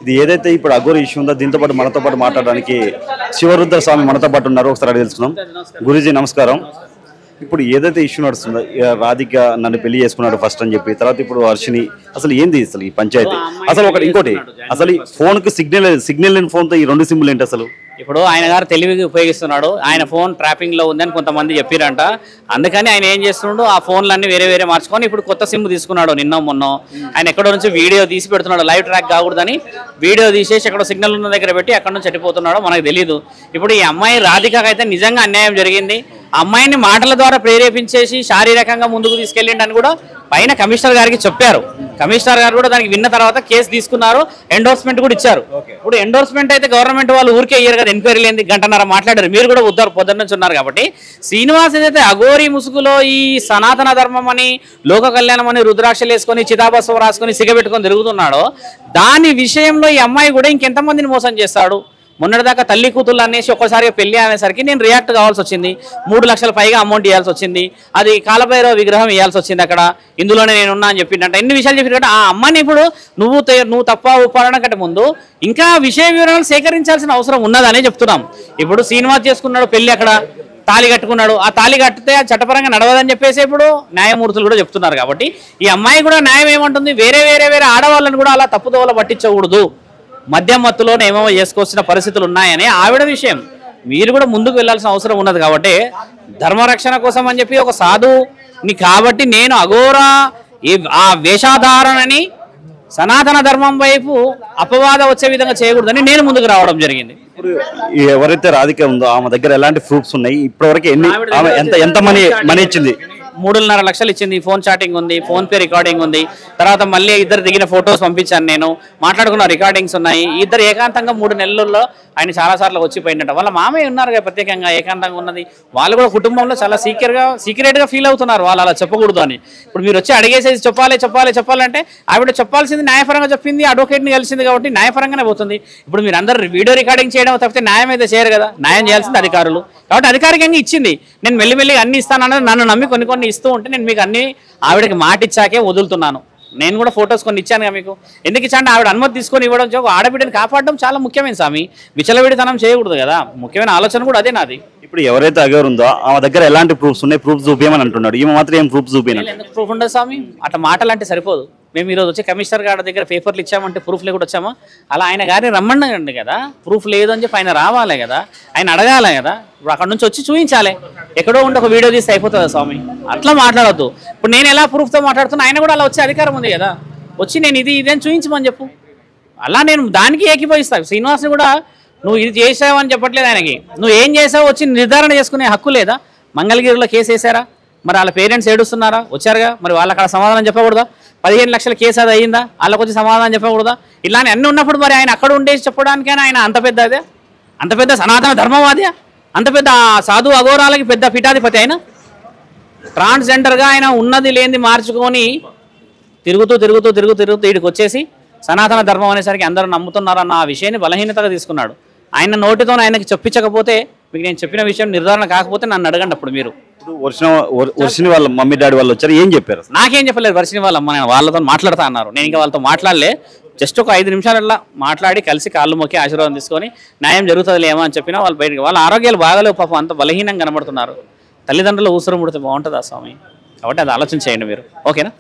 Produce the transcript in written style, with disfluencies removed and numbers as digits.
ఇది ఏదైతే ఇప్పుడు అఘోరి ఇష్యూ ఉందో దీంతో పాటు మనతో పాటు మాట్లాడడానికి శివరుద్ర స్వామి మనతో పాటు ఉన్నారు. ఒకసారి అడిగి తెలుసుకుందాం. గురూజీ నమస్కారం. ఇప్పుడు ఏదైతే ఇష్యూ నడుస్తుందో రాధిక నన్ను పెళ్లి చేసుకున్నాడు ఫస్ట్ అని చెప్పి, తర్వాత ఇప్పుడు హర్షిని, అసలు ఏంది అసలు ఈ పంచాయతీ? అసలు ఒకటి ఇంకోటి, అసలు ఈ ఫోన్కి సిగ్నల్ లేని ఫోన్తో ఈ రెండు సిమ్లు ఏంటి అసలు? ఇప్పుడు ఆయన గారు తెలివిగా ఉపయోగిస్తున్నాడు. ఆయన ఫోన్ ట్రాపింగ్ లో ఉందని కొంతమంది చెప్పారంట. అందుకని ఆయన ఏం చేస్తున్నాడు, ఆ ఫోన్లన్నీ వేరే వేరే మార్చుకొని ఇప్పుడు కొత్త సిమ్ తీసుకున్నాడు. నిన్న మొన్న ఆయన ఎక్కడో నుంచి వీడియో తీసి పెడుతున్నాడు. లైవ్ ట్రాక్ కాకూడదని వీడియో తీసేసి ఎక్కడో సిగ్నల్ ఉన్న దగ్గర పెట్టి అక్కడ నుంచి చనిపోతున్నాడో మనకు తెలియదు. ఇప్పుడు ఈ అమ్మాయి రాధికకు అయితే నిజంగా అన్యాయం జరిగింది. అమ్మాయిని మాటల ద్వారా ప్రేరేపించేసి శారీరకంగా ముందుకు తీసుకెళ్ళిండని కూడా పైన కమిషనర్ గారికి చెప్పారు. కమిషనర్ గారు కూడా దానికి విన్న తర్వాత కేసు తీసుకున్నారు, ఎండోర్స్మెంట్ కూడా ఇచ్చారు. ఇప్పుడు ఎండోర్స్మెంట్ అయితే గవర్నమెంట్ వాళ్ళు ఊరికే ఇయ్యారు కదా, ఎంక్వైరీ లేని గంటన్నర మాట్లాడారు. మీరు కూడా పొద్దున్న నుంచి ఉన్నారు కాబట్టి శ్రీనివాస్ ఏదైతే అఘోరి ముసుగులో ఈ సనాతన ధర్మం అని, లోక కళ్యాణం అని రుద్రాక్షలు వేసుకొని చితాభస్వం రాసుకొని సిగబెట్టుకొని తిరుగుతున్నాడో దాని విషయంలో ఈ అమ్మాయి కూడా ఇంకెంతమందిని మోసం చేస్తాడు. మొన్నటిదాకా తల్లి కూతుళ్ళు అనేసి ఒక్కసారిగా పెళ్లి అనేసరికి నేను రియాక్ట్ కావాల్సి వచ్చింది. 3 లక్షల పైగా అమౌంట్ ఇవ్వాల్సి వచ్చింది. అది కాలభైరవ విగ్రహం ఇవ్వాల్సి వచ్చింది. అక్కడ ఇందులోనే నేను ఉన్నా అని చెప్పిందంట. ఎన్ని విషయాలు చెప్పినట్టు ఆ అమ్మని ఇప్పుడు నువ్వు తప్ప ఒప్పడం కంటే ముందు ఇంకా విషయ వివరాలు సేకరించాల్సిన అవసరం ఉన్నదనే చెప్తున్నాం. ఇప్పుడు శ్రీనివాస్ చేసుకున్నాడు పెళ్లి, అక్కడ తాళి కట్టుకున్నాడు. ఆ తాళి కట్టితే చట్టపరంగా నడవదని చెప్పేసి ఇప్పుడు న్యాయమూర్తులు కూడా చెప్తున్నారు. కాబట్టి ఈ అమ్మాయి కూడా న్యాయం ఏమంటుంది, వేరే ఆడవాళ్ళని కూడా అలా తప్పుదోవలో పట్టించకూడదు, మద్యం మత్తులోనే ఏమేమో చేసుకోవాల్సిన పరిస్థితులు ఉన్నాయని ఆవిడ విషయం. మీరు కూడా ముందుకు వెళ్లాల్సిన అవసరం ఉన్నది. కాబట్టి ధర్మరక్షణ కోసం అని చెప్పి ఒక సాధుని కాబట్టి నేను అఘోరా ఆ వేషాధారణని సనాతన ధర్మం వైపు అపవాద వచ్చే విధంగా చేయకూడదని నేను ముందుకు రావడం జరిగింది. ఇప్పుడు ఎవరైతే రాధిక ఉందో ఆమె దగ్గర ఎలాంటి ప్రూఫ్స్ ఉన్నాయి? ఇప్పటివరకు ఎంత మనీ ఇచ్చింది? 3.5 లక్షలు ఇచ్చింది. ఫోన్ చాటింగ్ ఉంది, ఫోన్ పే రికార్డింగ్ ఉంది. తర్వాత మళ్ళీ ఇద్దరు దిగిన ఫొటోస్ పంపించాను, నేను మాట్లాడుకున్న రికార్డింగ్స్ ఉన్నాయి. ఇద్దరు ఏకాంతంగా 3 నెలల్లో ఆయన చాలాసార్లు వచ్చిపోయినట్టు. వాళ్ళ మామయ్య ఉన్నారు కదా ప్రత్యేకంగా ఏకాంతంగా ఉన్నది. వాళ్ళు కూడా కుటుంబంలో చాలా సీక్రెట్గా ఫీల్ అవుతున్నారు, వాళ్ళు అలా చెప్పకూడదు అని. ఇప్పుడు మీరు వచ్చి అడిగేసేసి చెప్పాలంటే ఆవిడ చెప్పాల్సింది న్యాయపరంగా చెప్పింది, అడ్వకేట్ని కలిసింది కాబట్టి న్యాయపరంగానే పోతుంది. ఇప్పుడు మీరు అందరూ వీడియో రికార్డింగ్ చేయడం తప్పితే న్యాయం అయితే చేయరు కదా. న్యాయం చేయాల్సింది అధికారులు కాబట్టి అధికారికంగా ఇచ్చింది. నేను మెల్లిమెల్లిగా అన్ని ఇస్తానన్నది నన్ను నమ్మి కొన్ని ఇస్తూ ఉంటే నేను మీకు అన్ని ఆవిడకి మాట ఇచ్చాకే వదులుతున్నాను. నేను కూడా ఫొటోస్ కొన్ని ఇచ్చాను కదా మీకు. ఎందుకు ఇచ్చాను? ఆవిడ అనుమతి తీసుకొని ఇవ్వడం, ఆడబిడ్డని కాపాడడం చాలా ముఖ్యమైన స్వామి. విచలవిడితనం చేయకూడదు కదా, ముఖ్యమైన ఆలోచన కూడా అదే నాది. ఇప్పుడు ఎవరైతే అఘోరి ఉందో ఆమె దగ్గర ఎలాంటి ప్రూఫ్స్ ఉన్నాయి? ప్రూఫ్ చూపించమని అంటున్నాడు. ఈమె మాత్రం ఏం ప్రూఫ్ చూపించాలి? ఎందుకు ప్రూఫ్ ఉండదు స్వామి? అట్లా మాటలు అంటే సరిపోదు. మేము ఈరోజు వచ్చి కమిషనర్ గారి దగ్గర పేపర్లు ఇచ్చామంటే ప్రూఫ్ లేకుండా వచ్చామా? అలా ఆయన గారిని రమ్మనండి కదా, ప్రూఫ్ లేదు అని చెప్పి ఆయన రావాలి కదా, ఆయన అడగాలి కదా. ఇప్పుడు అక్కడ నుంచి వచ్చి చూపించాలి. ఎక్కడో ఉండి ఒక వీడియో తీస్తే అయిపోతుందా స్వామి? అట్లా మాట్లాడద్దు. ఇప్పుడు నేను ఎలా ప్రూఫ్తో మాట్లాడుతున్నా, ఆయన కూడా అలా వచ్చే అధికారం ఉంది కదా. వచ్చి నేను ఇది అని చూపించమని చెప్పు. అలా నేను దానికి ఏకీభవిస్తాను. శ్రీనివాస్ని కూడా నువ్వు ఇది చేసావు అని చెప్పట్లేదు ఆయనకి. నువ్వు ఏం చేసావు వచ్చి నిర్ధారణ చేసుకునే హక్కు లేదా? మంగళగిరిలో కేసు వేసారా? మరి వాళ్ళ పేరెంట్స్ ఏడుస్తున్నారా? వచ్చారుగా, మరి వాళ్ళకి అక్కడ సమాధానం చెప్పకూడదా? 15 లక్షల కేసు అది అయ్యిందా? వాళ్ళకి వచ్చి సమాధానం చెప్పకూడదా? ఇలానే అన్నీ ఉన్నప్పుడు మరి ఆయన అక్కడ ఉండేసి చెప్పడానికైనా ఆయన అంత పెద్ద సనాతన ధర్మవాది, అంత పెద్ద సాధు అఘోరాలకి పెద్ద పీఠాధిపతి. ఆయన ట్రాన్స్జెండర్గా ఆయన ఉన్నది లేనిది మార్చుకొని తిరుగుతూ వీడికి వచ్చేసి సనాతన ధర్మం అనేసరికి అందరూ నమ్ముతున్నారన్న ఆ విషయాన్ని బలహీనతగా తీసుకున్నాడు. ఆయన నోటితో ఆయనకి చెప్పించకపోతే, మీకు నేను చెప్పిన విషయం నిర్ధారణ కాకపోతే నన్ను అడగండి. అప్పుడు మీరు వర్షిని వాళ్ళ మమ్మీ డాడీ వాళ్ళు వచ్చారు, ఏం చెప్పారు? నాకేం చెప్పలేదు. వర్షిని వాళ్ళ అమ్మ నేను వాళ్ళతో మాట్లాడుతా అన్నారు. నేను ఇంకా వాళ్ళతో మాట్లాడలే. జస్ట్ ఒక 5 నిమిషాలల్లా మాట్లాడి కలిసి కాళ్ళు మొక్కి ఆశీర్వాదం తీసుకొని న్యాయం జరుగుతుందిలేమో అని చెప్పినా వాళ్ళు బయటికి. వాళ్ళ ఆరోగ్యాలు బాగాలేవు పాపం, అంత బలహీనంగా కనబడుతున్నారు. తల్లిదండ్రులు ఊసరం ముడితే బాగుంటుందా స్వామి? కాబట్టి అది ఆలోచన చేయండి మీరు. ఓకేనా?